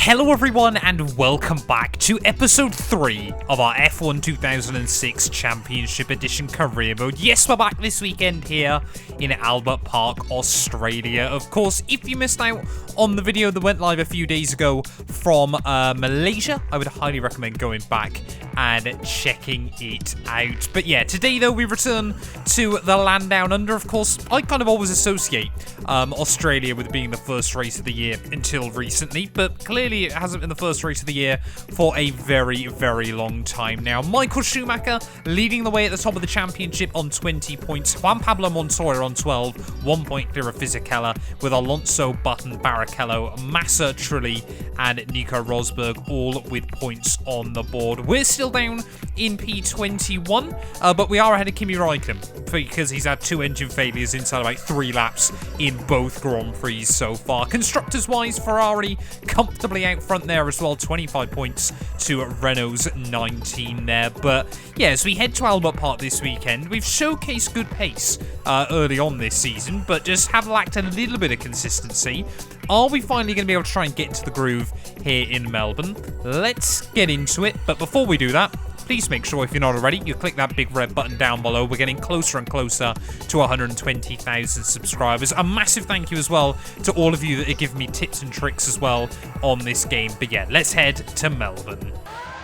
Hello everyone and welcome back to episode 3 of our F1 2006 Championship Edition career mode. Yes, we're back this weekend here in Albert Park, Australia. Of course, if you missed out on the video that went live a few days ago from Malaysia, I would highly recommend going back and checking it out. But yeah, today though we return to the land down under. Of course, I kind of always associate Australia with being the first race of the year until recently, but clearly it hasn't been the first race of the year for a very, very long time now. Michael Schumacher leading the way at the top of the championship on 20 points. Juan Pablo Montoya on 12, 1 point clear of Fisichella, with Alonso, Button, Barrichello, Massa, Trulli, and Nico Rosberg all with points on the board. We're still down in P21, but we are ahead of Kimi Räikkönen because he's had 2 engine failures inside about 3 laps in both Grand Prix so far. Constructors-wise, Ferrari comfortably out front there as well, 25 points to Renault's 19 there. But yeah, as we head to Albert Park this weekend, we've showcased good pace early on this season, but just have lacked a little bit of consistency. Are we finally going to be able to try and get into the groove here in Melbourne? Let's get into it, but before we do that, please make sure, if you're not already, you click that big red button down below. We're getting closer and closer to 120,000 subscribers. A massive thank you as well to all of you that are giving me tips and tricks as well on this game. But yeah, let's head to Melbourne.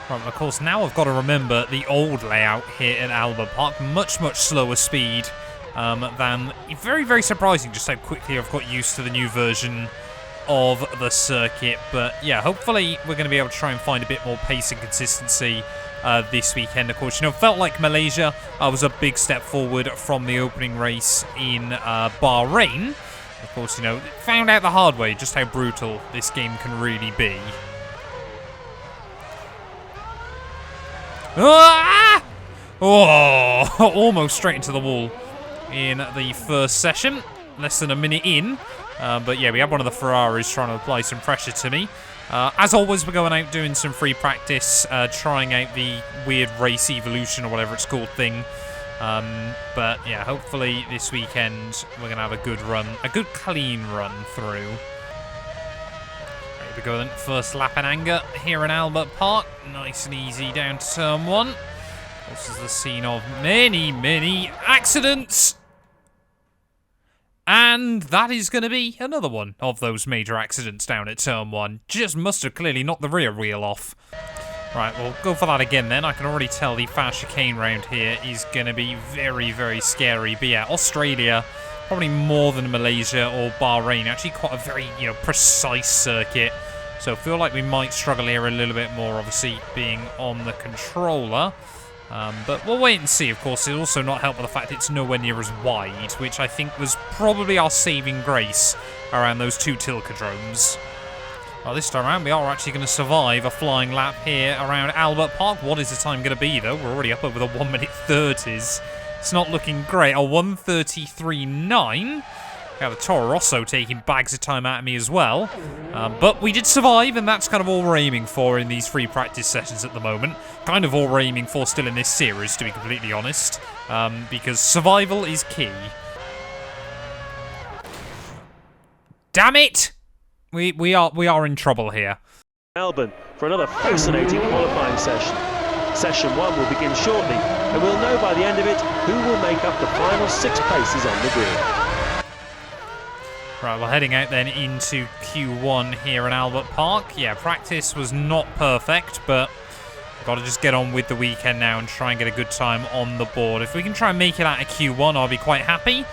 Right, of course, now I've got to remember the old layout here at Albert Park. Much, much slower speed than... Very, very surprising just how quickly I've got used to the new version of the circuit. But yeah, hopefully we're going to be able to try and find a bit more pace and consistency this weekend. Of course, you know, felt like Malaysia was a big step forward from the opening race in Bahrain. Of course, you know, found out the hard way just how brutal this game can really be. Ah! Oh, almost straight into the wall in the first session. Less than a minute in. But yeah, we have one of the Ferraris trying to apply some pressure to me. As always, we're going out doing some free practice, trying out the weird race evolution or whatever it's called thing. But yeah, hopefully this weekend we're going to have a good run, a good clean run through. Here we go then, first lap in anger here in Albert Park. Nice and easy down to turn 1. This is the scene of many, many accidents. And that is going to be another one of those major accidents down at turn 1. Just must have clearly knocked the rear wheel off. Right, we'll go for that again then. I can already tell the fast chicane round here is going to be very, very scary. But yeah, Australia, probably more than Malaysia or Bahrain. Actually quite a very, you know, precise circuit. So I feel like we might struggle here a little bit more, obviously, being on the controller. But we'll wait and see. Of course, it'll also not help with the fact it's nowhere near as wide, which I think was probably our saving grace around those 2 Tilkedromes. Well, this time around, we are actually going to survive a flying lap here around Albert Park. What is the time going to be, though? We're already up over the 1:30s. It's not looking great. A 1:33.9. We have a Toro Rosso taking bags of time out of me as well. But we did survive, and that's kind of all we're aiming for in these free practice sessions at the moment. Kind of all we're aiming for still in this series, to be completely honest. Because survival is key. Damn it! We are in trouble here. Melbourne for another fascinating qualifying session. Session 1 will begin shortly, and we'll know by the end of it who will make up the final 6 places on the grid. Right, we're heading out then into Q1 here in Albert Park. Yeah, practice was not perfect, but we've got to just get on with the weekend now and try and get a good time on the board. If we can try and make it out of Q1, I'll be quite happy.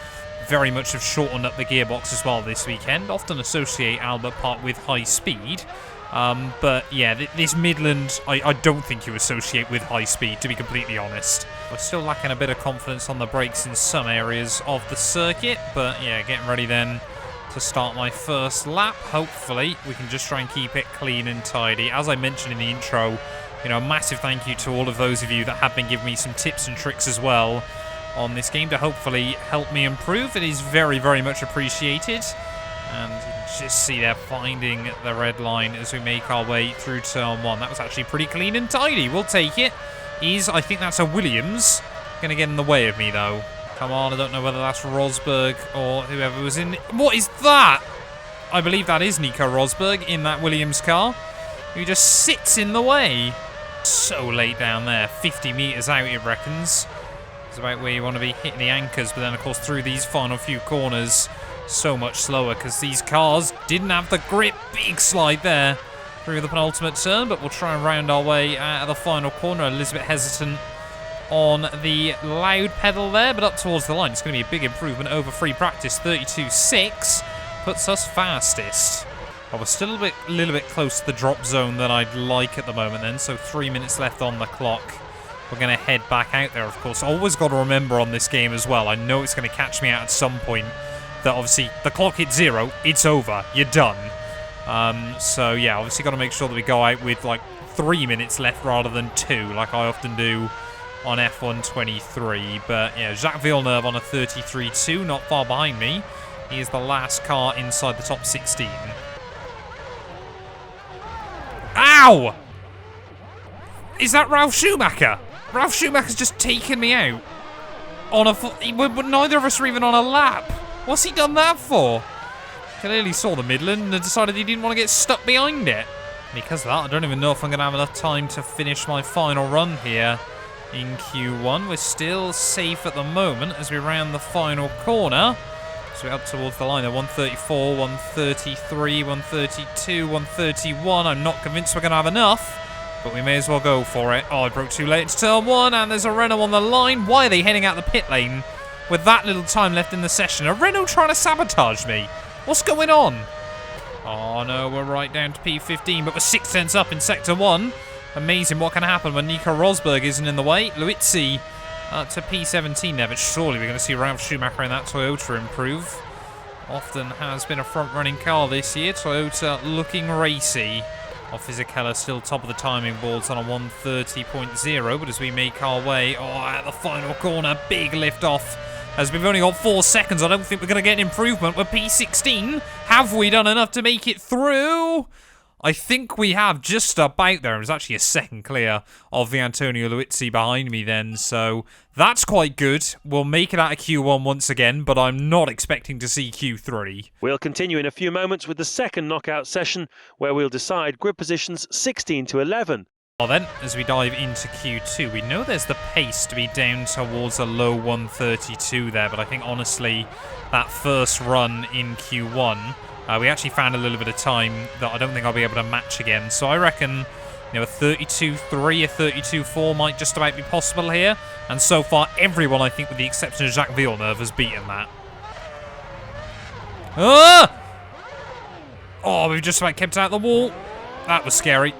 Very much have shortened up the gearbox as well this weekend. Often associate Albert Park with high speed. But yeah, this Midland, I don't think you associate with high speed, to be completely honest. We're still lacking a bit of confidence on the brakes in some areas of the circuit, but yeah, getting ready then to start my first lap. Hopefully we can just try and keep it clean and tidy. As I mentioned in the intro, you know, a massive thank you to all of those of you that have been giving me some tips and tricks as well on this game to hopefully help me improve. It is very, very much appreciated. And you can just see there finding the red line as we make our way through turn 1. That was actually pretty clean and tidy. We'll take it. I think that's a Williams. Gonna get in the way of me though. Come on, I don't know whether that's Rosberg or whoever was in... What is that? I believe that is Nico Rosberg in that Williams car. who just sits in the way. So late down there, 50 metres out it reckons. It's about where you want to be hitting the anchors, but then of course through these final few corners, so much slower because these cars didn't have the grip. Big slide there through the penultimate turn, but we'll try and round our way out of the final corner. A little bit hesitant on the loud pedal there, but up towards the line. It's going to be a big improvement over free practice. 32.6 puts us fastest. But we're still a little bit close to the drop zone that I'd like at the moment then, so 3 minutes left on the clock. We're going to head back out there, of course. Always got to remember on this game as well, I know it's going to catch me out at some point, that obviously the clock hits 0, it's over, you're done. So yeah, obviously got to make sure that we go out with like 3 minutes left rather than 2, like I often do on F1 23. But yeah, Jacques Villeneuve on a 33.2, not far behind me. He is the last car inside the top 16. Ow! Is that Ralf Schumacher? Ralf Schumacher's just taken me out. Neither of us are even on a lap. What's he done that for? Clearly saw the Midland and decided he didn't want to get stuck behind it. Because of that, I don't even know if I'm going to have enough time to finish my final run here in Q1. We're still safe at the moment as we round the final corner. So we're up towards the line there. 134, 133, 132, 131. I'm not convinced we're going to have enough, but we may as well go for it. Oh, I broke too late into turn 1, and there's a Renault on the line. Why are they heading out the pit lane with that little time left in the session? A Renault trying to sabotage me? What's going on? Oh no, we're right down to P15, but we're 6 cents up in Sector 1. Amazing what can happen when Nico Rosberg isn't in the way. Luizzi to P17 there, but surely we're going to see Ralf Schumacher in that Toyota improve. Often has been a front-running car this year. Toyota looking racy. Fisichella still top of the timing boards on a 130.0, but as we make our way at the final corner, big lift off. As we've only got 4 seconds, I don't think we're going to get an improvement with P16. Have we done enough to make it through? I think we have just about there. It was actually a second clear of the Antonio Luizzi behind me then, so that's quite good. We'll make it out of Q1 once again, but I'm not expecting to see Q3. We'll continue in a few moments with the second knockout session, where we'll decide grid positions 16 to 11. Well then, as we dive into Q2, we know there's the pace to be down towards a low 132 there, but I think honestly, that first run in Q1, we actually found a little bit of time that I don't think I'll be able to match again. So I reckon, a 32.3, a 32.4 might just about be possible here. And so far, everyone, I think, with the exception of Jacques Villeneuve, has beaten that. Oh, we've just about kept out the wall. That was scary.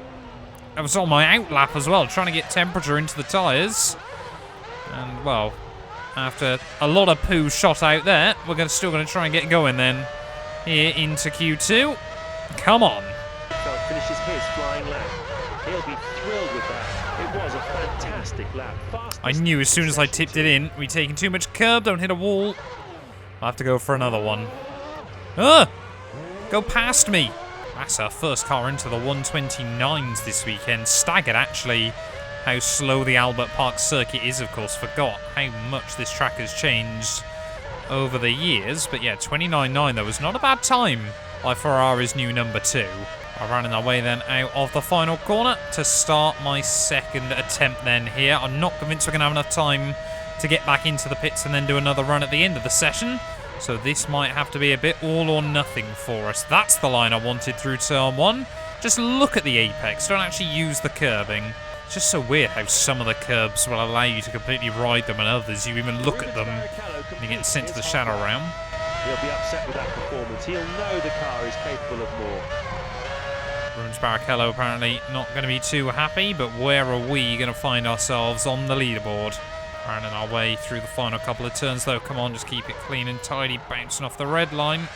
I was on my outlap as well, trying to get temperature into the tyres. And, well, after a lot of poo shot out there, we're still going to try and get going then. Here into Q2. Come on. Finishes his flying lap. He'll be thrilled with that. It was a fantastic lap. I knew as soon as I tipped it in, we'd taken too much curb, don't hit a wall. I'll have to go for another one. Go past me. That's our first car into the 129s this weekend. Staggered, actually, how slow the Albert Park circuit is, of course. Forgot how much this track has changed over the years. But yeah, 29.9 though was not a bad time by Ferrari's new number 2. I'm running our way then out of the final corner to start my second attempt then here. I'm not convinced we're going to have enough time to get back into the pits and then do another run at the end of the session. So this might have to be a bit all or nothing for us. That's the line I wanted through turn 1. Just look at the apex. Don't actually use the curbing. It's just so weird how some of the curbs will allow you to completely ride them and others, you even look at them and you get sent to the shadow realm. He'll be upset with that performance. He'll know the car is capable of more. Rubens Barrichello apparently not going to be too happy, but where are we going to find ourselves on the leaderboard? Running our way through the final couple of turns though. Come on, just keep it clean and tidy, bouncing off the red line.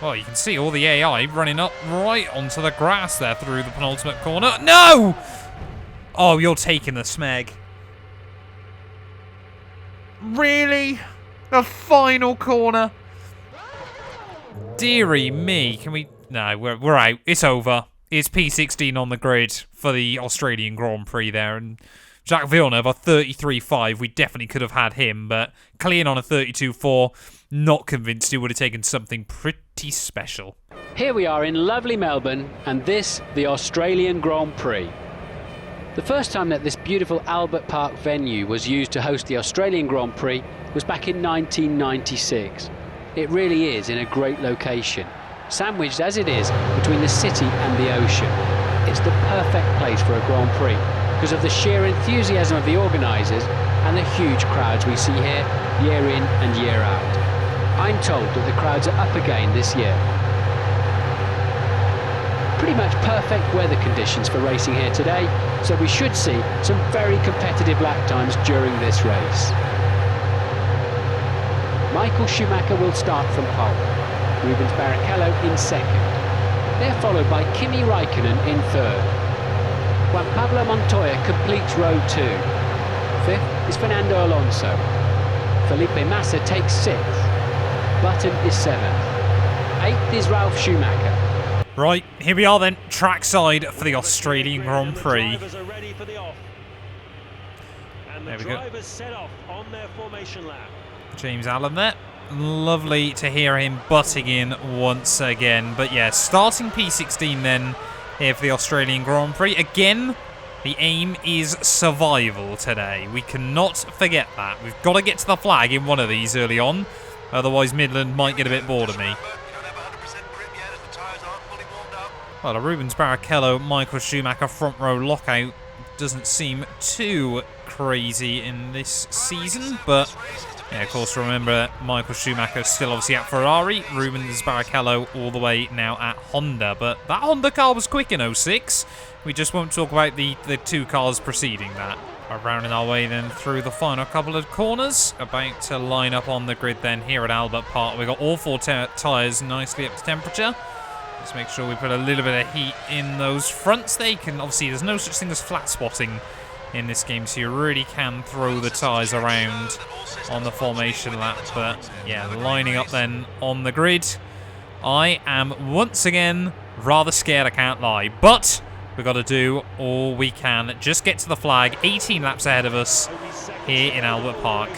Well, you can see all the AI running up right onto the grass there through the penultimate corner. No! Oh, you're taking the smeg. Really? The final corner? Dearie me. Can we... No, we're out. It's over. It's P16 on the grid for the Australian Grand Prix there. And Jacques Villeneuve, a 33.5, we definitely could have had him, but clean on a 32.4, not convinced he would have taken something pretty special. Here we are in lovely Melbourne, and this, the Australian Grand Prix. The first time that this beautiful Albert Park venue was used to host the Australian Grand Prix was back in 1996. It really is in a great location, sandwiched as it is between the city and the ocean. It's the perfect place for a Grand Prix because of the sheer enthusiasm of the organisers and the huge crowds we see here year in and year out. I'm told that the crowds are up again this year. Pretty much perfect weather conditions for racing here today, so we should see some very competitive lap times during this race. Michael Schumacher will start from pole, Rubens Barrichello in second. They're followed by Kimi Raikkonen in third. Juan Pablo Montoya completes row 2. Fifth is Fernando Alonso. Felipe Massa takes 6th. Button is 7th. 8th is Ralf Schumacher. Right, here we are then, trackside for the Australian Grand Prix. There we go. James Allen there. Lovely to hear him butting in once again. But yeah, starting P16 then here for the Australian Grand Prix. Again, the aim is survival today. We cannot forget that. We've got to get to the flag in one of these early on. Otherwise, Midland might get a bit bored of me. Well, a Rubens Barrichello, Michael Schumacher front row lockout doesn't seem too crazy in this season, but yeah, of course, remember Michael Schumacher still obviously at Ferrari, Rubens Barrichello all the way now at Honda, but that Honda car was quick in 06. We just won't talk about the two cars preceding that. We're rounding our way then through the final couple of corners, about to line up on the grid then here at Albert Park. We've got all 4 tyres nicely up to temperature. Let's make sure we put a little bit of heat in those fronts. They can obviously, there's no such thing as flat spotting in this game, so you really can throw the tyres around on the formation lap. But yeah, lining up then on the grid. I am once again rather scared, I can't lie, but we've got to do all we can. Just get to the flag, 18 laps ahead of us here in Albert Park.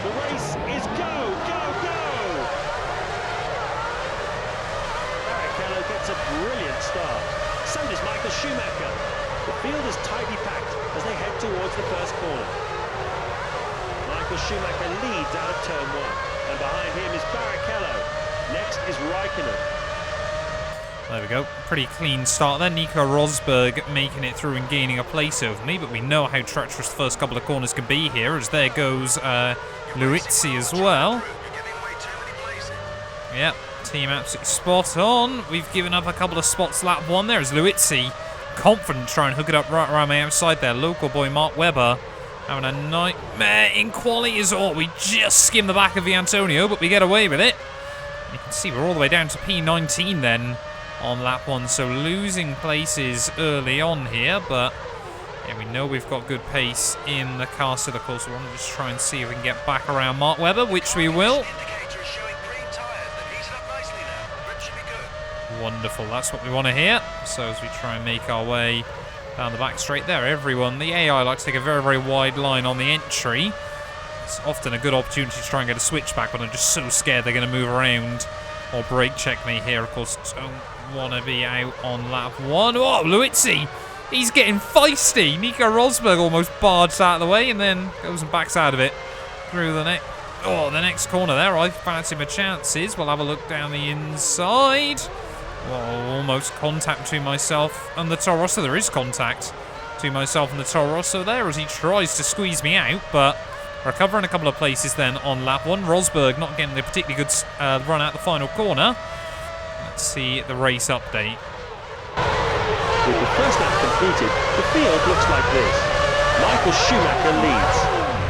The race is go, go, go! Barrichello gets a brilliant start. So does Michael Schumacher. The field is tightly packed as they head towards the first corner. Michael Schumacher leads out of turn 1. And behind him is Barrichello. Next is Raikkonen. There we go. Pretty clean start there. Nico Rosberg making it through and gaining a place over me, but we know how treacherous the first couple of corners can be here, as there goes Luizzi as well. Yep, team absolutely spot on. We've given up a couple of spots lap 1 there as Luizzi confident to try and hook it up right around my outside there. Local boy Mark Webber having a nightmare in quali as well. We just skim the back of the Antonio, but we get away with it. You can see we're all the way down to P19 then on lap 1, so losing places early on here, but yeah, we know we've got good pace in the car, so of course we want to just try and see if we can get back around Mark Webber, which we will. Wonderful, that's what we want to hear. So as we try and make our way down the back straight there, everyone, the AI likes to take a very, very wide line on the entry. It's often a good opportunity to try and get a switchback, but I'm just so scared they're going to move around or brake check me here. Of course, don't want to be out on lap 1. Oh, Luizzi, he's getting feisty. Nico Rosberg almost barged out of the way and then goes and backs out of it through the next corner there. I fancy my chances. We'll have a look down the inside. Well, almost contact between myself and the Toro Rosso. There is contact between myself and the Toro Rosso there as he tries to squeeze me out, but recovering a couple of places then on lap 1. Rosberg not getting a particularly good run out the final corner. Let's see the race update. With the first lap completed, the field looks like this. Michael Schumacher leads.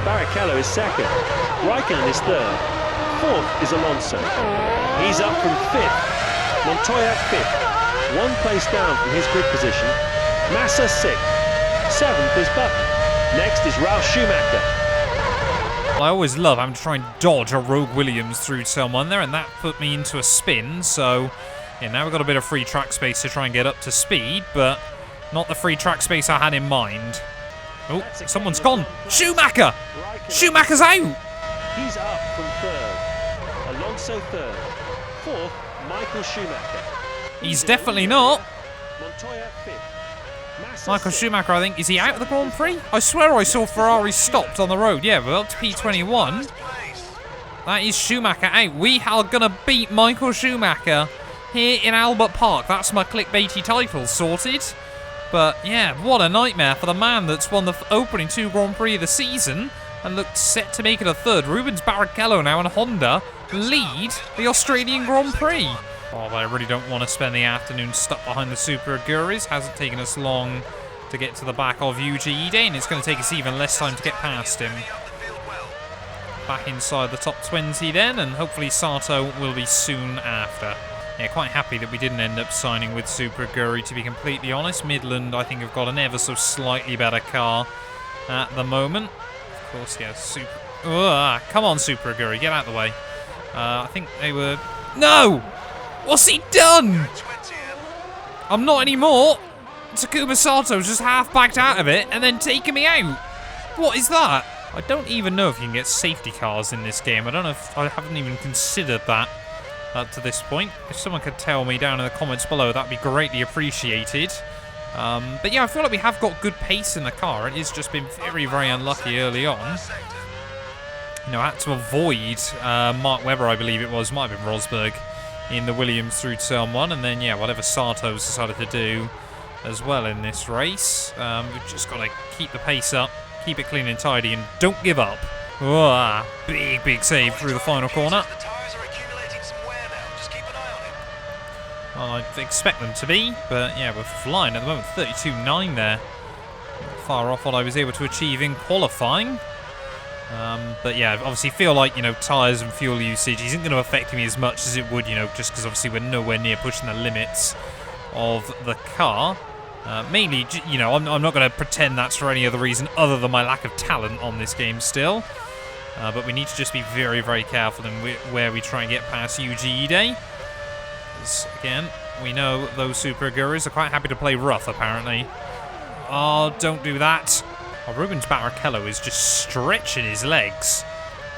Barrichello is second. Raikkonen is third. Fourth is Alonso. He's up from 5th. Montoya 5th. 1 place down from his grid position. Massa 6th. 7th is Button. Next is Ralf Schumacher. I always love having to try and dodge a Rogue Williams through turn 1 there, and that put me into a spin, so yeah, now we've got a bit of free track space to try and get up to speed, but not the free track space I had in mind. Oh, someone's gone. Schumacher! Schumacher's out! He's up from third. Alonso third. Fourth, Michael Schumacher. He's definitely not. Montoya fifth. Massa Michael sixth. Schumacher, I think, is he out of the Grand Prix? I swear I saw Ferrari stopped on the road. Yeah, we're up to P21. That is Schumacher out. We are going to beat Michael Schumacher here in Albert Park. That's my clickbaity title sorted. But yeah, what a nightmare for the man that's won the opening 2 Grand Prix of the season and looked set to make it a third. Rubens Barrichello now and Honda lead the Australian Grand Prix. Oh, but I really don't want to spend the afternoon stuck behind the Super Aguris. Hasn't taken us long to get to the back of Yuji Ide, and it's going to take us even less time to get past him. Back inside the top 20 then, and hopefully Sato will be soon after. Yeah, quite happy that we didn't end up signing with Super Aguri, to be completely honest. Midland, I think, have got an ever so slightly better car at the moment. Of course, yeah, come on, Super Aguri, get out of the way. I think they were... No! What's he done? I'm not anymore. Takuma Sato's just half backed out of it and then taking me out. What is that? I don't even know if you can get safety cars in this game. I don't know if... I haven't even considered that up to this point. If someone could tell me down in the comments below, that'd be greatly appreciated. But yeah, I feel like we have got good pace in the car. It has just been very, very unlucky early on. You know, I had to avoid Mark Webber, I believe it was. Might have been Rosberg in the Williams through turn 1. And then, yeah, whatever Sato's decided to do as well in this race. We've just got to keep the pace up, keep it clean and tidy, and don't give up. Whoa, big, big save through the final corner. Well, I'd expect them to be, but yeah, we're flying at the moment. 32.9 there. Far off what I was able to achieve in qualifying. But yeah, obviously feel like, you know, tyres and fuel usage isn't going to affect me as much as it would, you know, just because obviously we're nowhere near pushing the limits of the car. Mainly, you know, I'm not going to pretend that's for any other reason other than my lack of talent on this game still. But we need to just be very, very careful in where we try and get past Yuji Ide. Again, we know those Super Aguris are quite happy to play rough, apparently. Oh, don't do that. Oh, Rubens Barrichello is just stretching his legs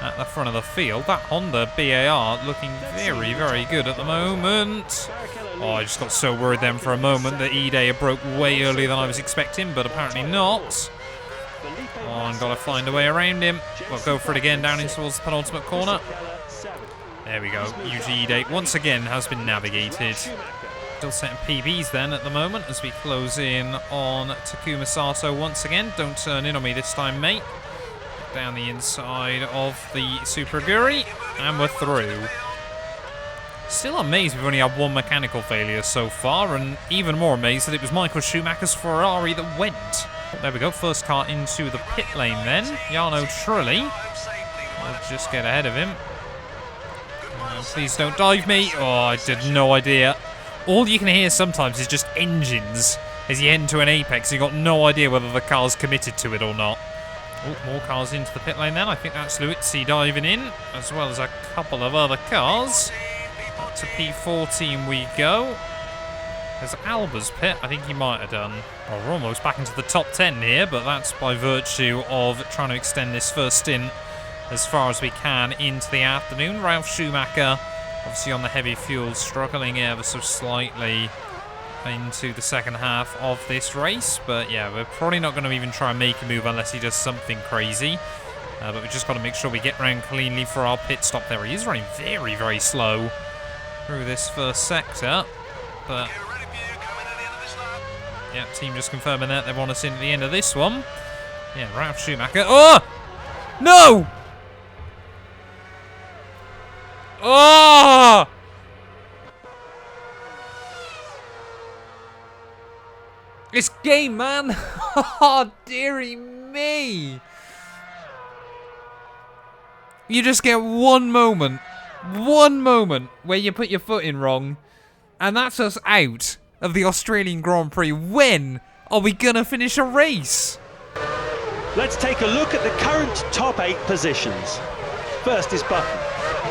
at the front of the field. That Honda BAR looking very, very good at the moment. Oh, I just got so worried then for a moment that Ide broke way earlier than I was expecting, but apparently not. Oh, and got to find a way around him. We'll go for it again down in towards the penultimate corner. There we go. Yuji Ide once again has been navigated. Still setting PBs then at the moment as we close in on Takuma Sato once again. Don't turn in on me this time, mate. Down the inside of the Super Aguri, and we're through. Still amazed we've only had one mechanical failure so far, and even more amazed that it was Michael Schumacher's Ferrari that went. There we go, first car into the pit lane then. Jarno Trulli. We'll just get ahead of him. Please don't dive me. Oh, I had no idea. All you can hear sometimes is just engines as you head into an apex. You've got no idea whether the car's committed to it or not. Oh, more cars into the pit lane then. I think that's Luizzi diving in, as well as a couple of other cars. Up to P14 we go. There's Alba's pit. I think he might have done. Oh, we're almost back into the top 10 here, but that's by virtue of trying to extend this first stint as far as we can into the afternoon. Ralf Schumacher, obviously on the heavy fuel, struggling ever so slightly into the second half of this race. But yeah, we're probably not going to even try and make a move unless he does something crazy. But we've just got to make sure we get round cleanly for our pit stop there. He is running very, very slow through this first sector. But yeah, team just confirming that they want us in at the end of this one. Yeah, Ralf Schumacher. Oh! No! Oh! It's game, man! Oh, dearie me! You just get one moment where you put your foot in wrong, and that's us out of the Australian Grand Prix. When are we gonna finish a race? Let's take a look at the current top 8 positions. First is Button.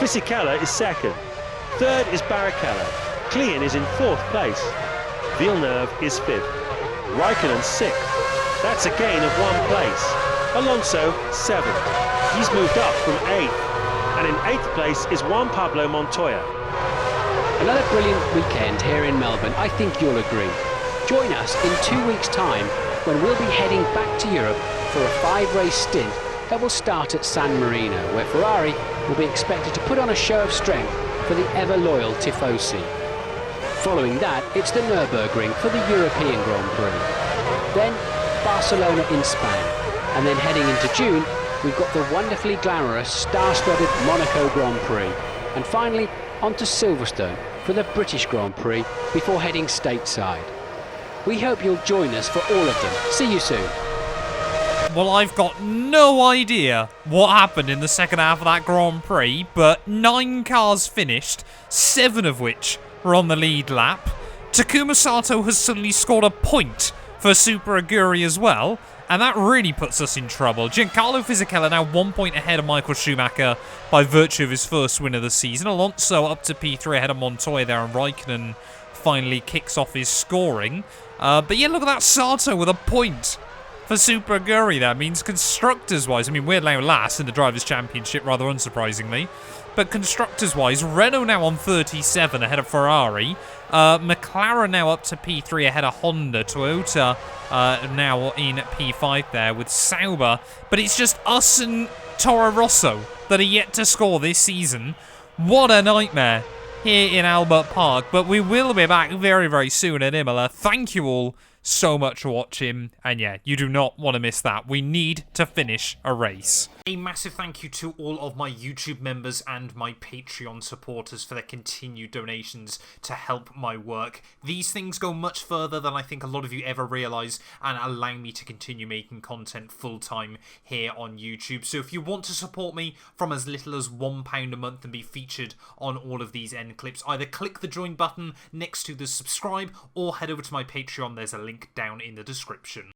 Fisichella is second. Third is Barrichello. Klein is in 4th place. Villeneuve is 5th. Raikkonen 6th. That's a gain of 1 place. Alonso 7th. He's moved up from 8th. And in 8th place is Juan Pablo Montoya. Another brilliant weekend here in Melbourne, I think you'll agree. Join us in 2 weeks' time when we'll be heading back to Europe for a 5-race stint that will start at San Marino, where Ferrari will be expected to put on a show of strength for the ever-loyal Tifosi. Following that, it's the Nürburgring for the European Grand Prix. Then Barcelona in Spain. And then heading into June, we've got the wonderfully glamorous, star-studded Monaco Grand Prix. And finally, on to Silverstone for the British Grand Prix before heading stateside. We hope you'll join us for all of them. See you soon. Well, I've got no idea what happened in the second half of that Grand Prix, but 9 cars finished, 7 of which were on the lead lap. Takuma Sato has suddenly scored a point for Super Aguri as well, and that really puts us in trouble. Giancarlo Fisichella now 1 point ahead of Michael Schumacher by virtue of his first win of the season. Alonso up to P3 ahead of Montoya there, and Raikkonen finally kicks off his scoring. But yeah, look at that, Sato with a point for Super Aguri. That means constructors-wise, I mean, we're now last in the Drivers' Championship, rather unsurprisingly. But constructors-wise, Renault now on 37 ahead of Ferrari. McLaren now up to P3 ahead of Honda. Toyota now in P5 there with Sauber. But it's just us and Toro Rosso that are yet to score this season. What a nightmare here in Albert Park. But we will be back very, very soon at Imola. Thank you all so much for watching, and yeah, you do not want to miss that. We need to finish a race. A massive thank you to all of my YouTube members and my Patreon supporters for their continued donations to help my work. These things go much further than I think a lot of you ever realise, and allow me to continue making content full-time here on YouTube. So if you want to support me from as little as £1 a month and be featured on all of these end clips, either click the join button next to the subscribe or head over to my Patreon. There's a link down in the description.